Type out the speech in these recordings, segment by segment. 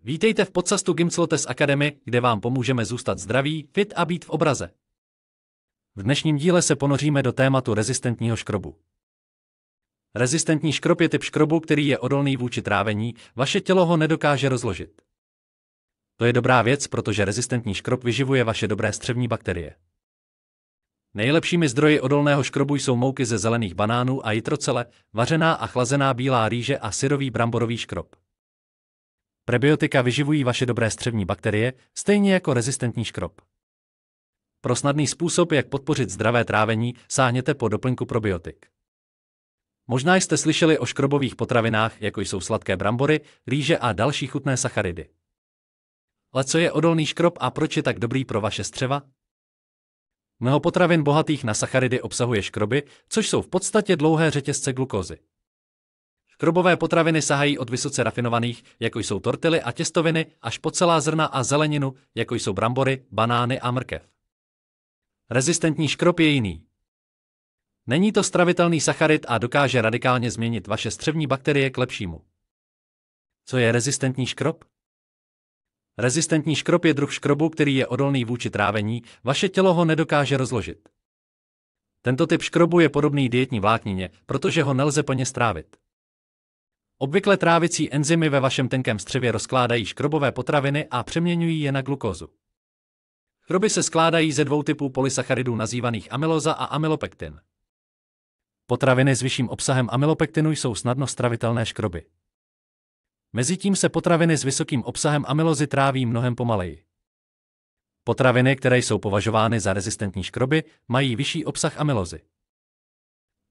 Vítejte v podcastu Gymslotes Academy, kde vám pomůžeme zůstat zdraví, fit a být v obraze. V dnešním díle se ponoříme do tématu rezistentního škrobu. Rezistentní škrob je typ škrobu, který je odolný vůči trávení, vaše tělo ho nedokáže rozložit. To je dobrá věc, protože rezistentní škrob vyživuje vaše dobré střevní bakterie. Nejlepšími zdroji odolného škrobu jsou mouky ze zelených banánů a jitrocele, vařená a chlazená bílá rýže a syrový bramborový škrob. Prebiotika vyživují vaše dobré střevní bakterie, stejně jako rezistentní škrob. Pro snadný způsob, jak podpořit zdravé trávení, sáhněte po doplňku probiotik. Možná jste slyšeli o škrobových potravinách, jako jsou sladké brambory, rýže a další chutné sacharidy. Ale co je odolný škrob a proč je tak dobrý pro vaše střeva? Mnoho potravin bohatých na sacharidy obsahuje škroby, což jsou v podstatě dlouhé řetězce glukózy. Škrobové potraviny sahají od vysoce rafinovaných, jako jsou tortily a těstoviny, až po celá zrna a zeleninu, jako jsou brambory, banány a mrkev. Rezistentní škrob je jiný. Není to stravitelný sacharid a dokáže radikálně změnit vaše střevní bakterie k lepšímu. Co je rezistentní škrob? Rezistentní škrob je druh škrobu, který je odolný vůči trávení, vaše tělo ho nedokáže rozložit. Tento typ škrobu je podobný dietní vláknině, protože ho nelze plně strávit. Obvykle trávicí enzymy ve vašem tenkém střevě rozkládají škrobové potraviny a přeměňují je na glukózu. Škroby se skládají ze dvou typů polysacharidů nazývaných amyloza a amylopektin. Potraviny s vyšším obsahem amylopektinu jsou snadno stravitelné škroby. Mezitím se potraviny s vysokým obsahem amylozy tráví mnohem pomaleji. Potraviny, které jsou považovány za rezistentní škroby, mají vyšší obsah amylozy.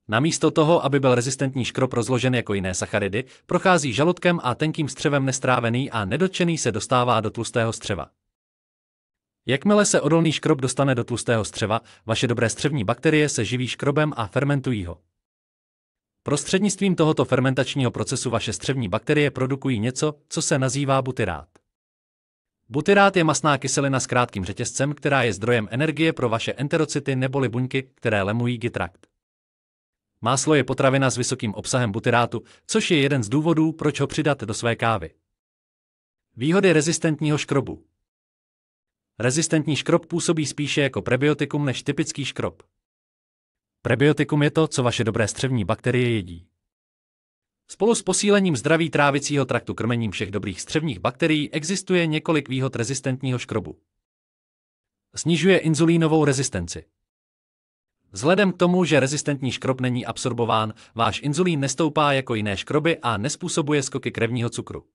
Namísto toho, aby byl rezistentní škrob rozložen jako jiné sacharidy, prochází žaludkem a tenkým střevem nestrávený a nedotčený se dostává do tlustého střeva. Jakmile se odolný škrob dostane do tlustého střeva, vaše dobré střevní bakterie se živí škrobem a fermentují ho. Prostřednictvím tohoto fermentačního procesu vaše střevní bakterie produkují něco, co se nazývá butyrát. Butyrát je mastná kyselina s krátkým řetězcem, která je zdrojem energie pro vaše enterocyty neboli buňky, které lemují GI-trakt. Máslo je potravina s vysokým obsahem butyrátu, což je jeden z důvodů, proč ho přidat do své kávy. Výhody rezistentního škrobu. Rezistentní škrob působí spíše jako prebiotikum než typický škrob. Prebiotikum je to, co vaše dobré střevní bakterie jedí. Spolu s posílením zdraví trávicího traktu krmením všech dobrých střevních bakterií existuje několik výhod rezistentního škrobu. Snižuje inzulínovou rezistenci. Vzhledem k tomu, že rezistentní škrob není absorbován, váš inzulín nestoupá jako jiné škroby a nezpůsobuje skoky krevního cukru.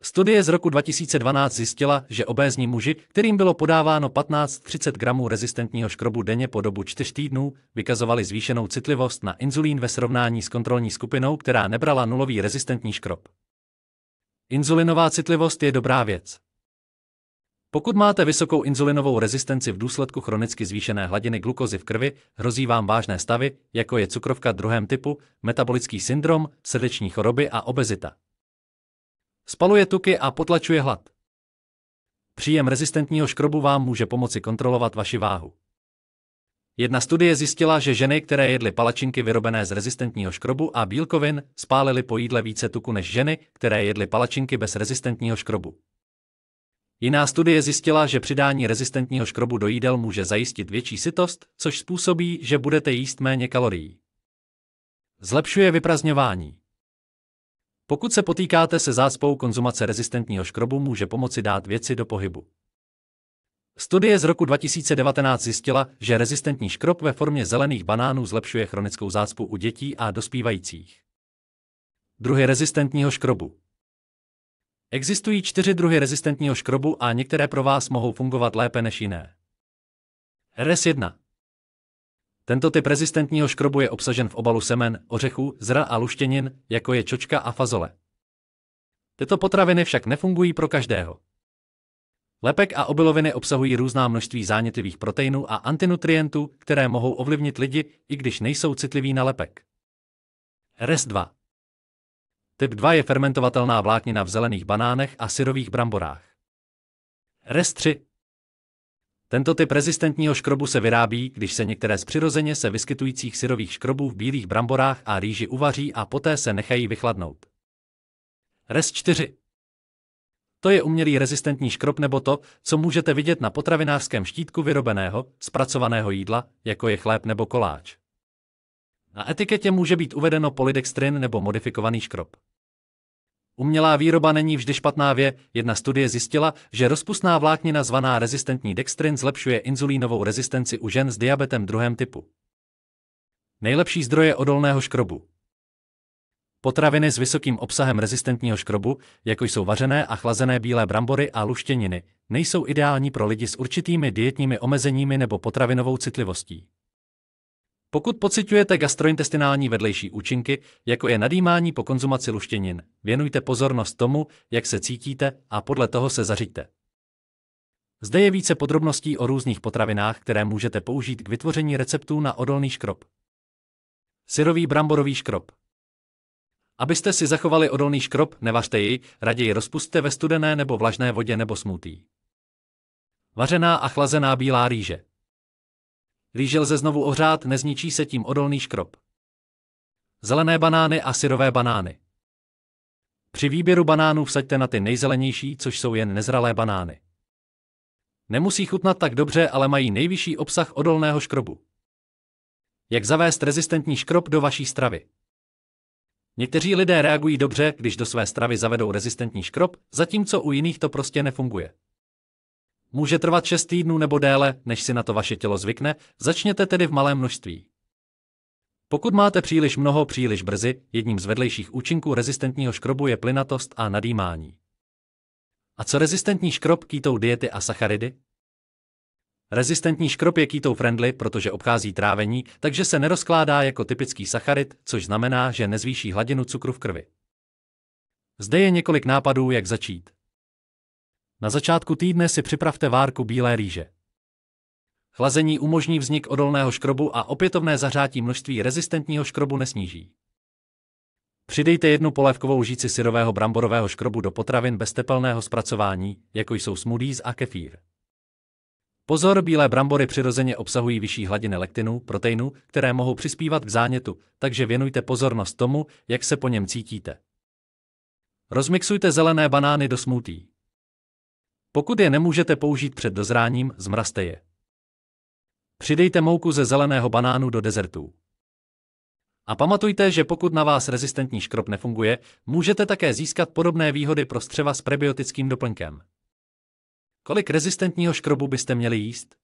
Studie z roku 2012 zjistila, že obézní muži, kterým bylo podáváno 15–30 gramů rezistentního škrobu denně po dobu 4 týdnů, vykazovali zvýšenou citlivost na inzulín ve srovnání s kontrolní skupinou, která nebrala nulový rezistentní škrob. Inzulinová citlivost je dobrá věc. Pokud máte vysokou inzulinovou rezistenci v důsledku chronicky zvýšené hladiny glukozy v krvi, hrozí vám vážné stavy, jako je cukrovka druhém typu, metabolický syndrom, srdeční choroby a obezita. Spaluje tuky a potlačuje hlad. Příjem rezistentního škrobu vám může pomoci kontrolovat vaši váhu. Jedna studie zjistila, že ženy, které jedly palačinky vyrobené z rezistentního škrobu a bílkovin, spálily po jídle více tuku než ženy, které jedly palačinky bez rezistentního škrobu. Jiná studie zjistila, že přidání rezistentního škrobu do jídel může zajistit větší sytost, což způsobí, že budete jíst méně kalorií. Zlepšuje vyprazňování. Pokud se potýkáte se zácpou, konzumace rezistentního škrobu může pomoci dát věci do pohybu. Studie z roku 2019 zjistila, že rezistentní škrob ve formě zelených banánů zlepšuje chronickou zácpu u dětí a dospívajících. Druhy rezistentního škrobu. Existují 4 druhy rezistentního škrobu a některé pro vás mohou fungovat lépe než jiné. RS1. Tento typ rezistentního škrobu je obsažen v obalu semen, ořechů, zrna a luštěnin, jako je čočka a fazole. Tyto potraviny však nefungují pro každého. Lepek a obiloviny obsahují různá množství zánětlivých proteinů a antinutrientů, které mohou ovlivnit lidi, i když nejsou citliví na lepek. RS2. Typ 2 je fermentovatelná vláknina v zelených banánech a syrových bramborách. RS3. Tento typ rezistentního škrobu se vyrábí, když se některé z přirozeně se vyskytujících syrových škrobů v bílých bramborách a rýži uvaří a poté se nechají vychladnout. RS4. To je umělý rezistentní škrob nebo to, co můžete vidět na potravinářském štítku vyrobeného, zpracovaného jídla, jako je chléb nebo koláč. Na etiketě může být uvedeno polydextrin nebo modifikovaný škrob. Umělá výroba není vždy špatná věc. Jedna studie zjistila, že rozpustná vláknina zvaná rezistentní dextrin zlepšuje inzulínovou rezistenci u žen s diabetem 2. typu. Nejlepší zdroje odolného škrobu. Potraviny s vysokým obsahem rezistentního škrobu, jako jsou vařené a chlazené bílé brambory a luštěniny, nejsou ideální pro lidi s určitými dietními omezeními nebo potravinovou citlivostí. Pokud pociťujete gastrointestinální vedlejší účinky, jako je nadýmání po konzumaci luštěnin, věnujte pozornost tomu, jak se cítíte, a podle toho se zařiďte. Zde je více podrobností o různých potravinách, které můžete použít k vytvoření receptů na odolný škrob. Syrový bramborový škrob. Abyste si zachovali odolný škrob, nevařte jej, raději rozpusťte ve studené nebo vlažné vodě nebo smoothie. Vařená a chlazená bílá rýže. Rýži lze znovu ohřát, nezničí se tím odolný škrob. Zelené banány a syrové banány. Při výběru banánů vsaďte na ty nejzelenější, což jsou jen nezralé banány. Nemusí chutnat tak dobře, ale mají nejvyšší obsah odolného škrobu. Jak zavést rezistentní škrob do vaší stravy? Někteří lidé reagují dobře, když do své stravy zavedou rezistentní škrob, zatímco u jiných to prostě nefunguje. Může trvat 6 týdnů nebo déle, než si na to vaše tělo zvykne, začněte tedy v malém množství. Pokud máte příliš brzy, jedním z vedlejších účinků rezistentního škrobu je plynatost a nadýmání. A co rezistentní škrob, keto diety a sacharidy? Rezistentní škrob je keto friendly, protože obchází trávení, takže se nerozkládá jako typický sacharid, což znamená, že nezvýší hladinu cukru v krvi. Zde je několik nápadů, jak začít. Na začátku týdne si připravte várku bílé rýže. Chlazení umožní vznik odolného škrobu a opětovné zahřátí množství rezistentního škrobu nesníží. Přidejte 1 polévkovou lžíci syrového bramborového škrobu do potravin bez tepelného zpracování, jako jsou smoothies a kefír. Pozor, bílé brambory přirozeně obsahují vyšší hladiny lektinu, proteinu, které mohou přispívat k zánětu, takže věnujte pozornost tomu, jak se po něm cítíte. Rozmixujte zelené banány do smoothie. Pokud je nemůžete použít před dozráním, zmrazte je. Přidejte mouku ze zeleného banánu do dezertů. A pamatujte, že pokud na vás rezistentní škrob nefunguje, můžete také získat podobné výhody pro střeva s prebiotickým doplňkem. Kolik rezistentního škrobu byste měli jíst?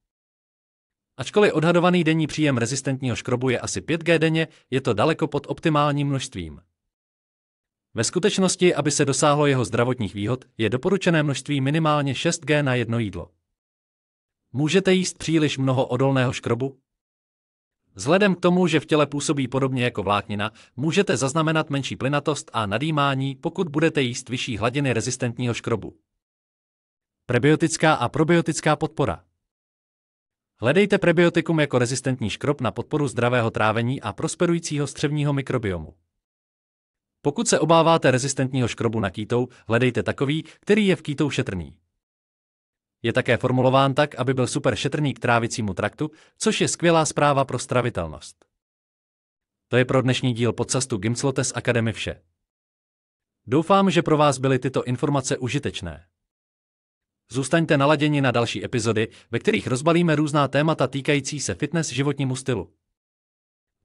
Ačkoliv odhadovaný denní příjem rezistentního škrobu je asi 5 g denně, je to daleko pod optimálním množstvím. Ve skutečnosti, aby se dosáhlo jeho zdravotních výhod, je doporučené množství minimálně 6 g na jedno jídlo. Můžete jíst příliš mnoho odolného škrobu? Vzhledem k tomu, že v těle působí podobně jako vláknina, můžete zaznamenat menší plynatost a nadýmání, pokud budete jíst vyšší hladiny rezistentního škrobu. Prebiotická a probiotická podpora. Hledejte prebiotikum jako rezistentní škrob na podporu zdravého trávení a prosperujícího střevního mikrobiomu. Pokud se obáváte rezistentního škrobu na keto, hledejte takový, který je v keto šetrný. Je také formulován tak, aby byl super šetrný k trávicímu traktu, což je skvělá zpráva pro stravitelnost. To je pro dnešní díl podcastu Gymslotes Academy vše. Doufám, že pro vás byly tyto informace užitečné. Zůstaňte naladěni na další epizody, ve kterých rozbalíme různá témata týkající se fitness životnímu stylu.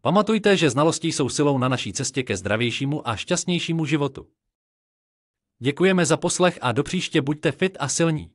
Pamatujte, že znalosti jsou silou na naší cestě ke zdravějšímu a šťastnějšímu životu. Děkujeme za poslech a do příště buďte fit a silní.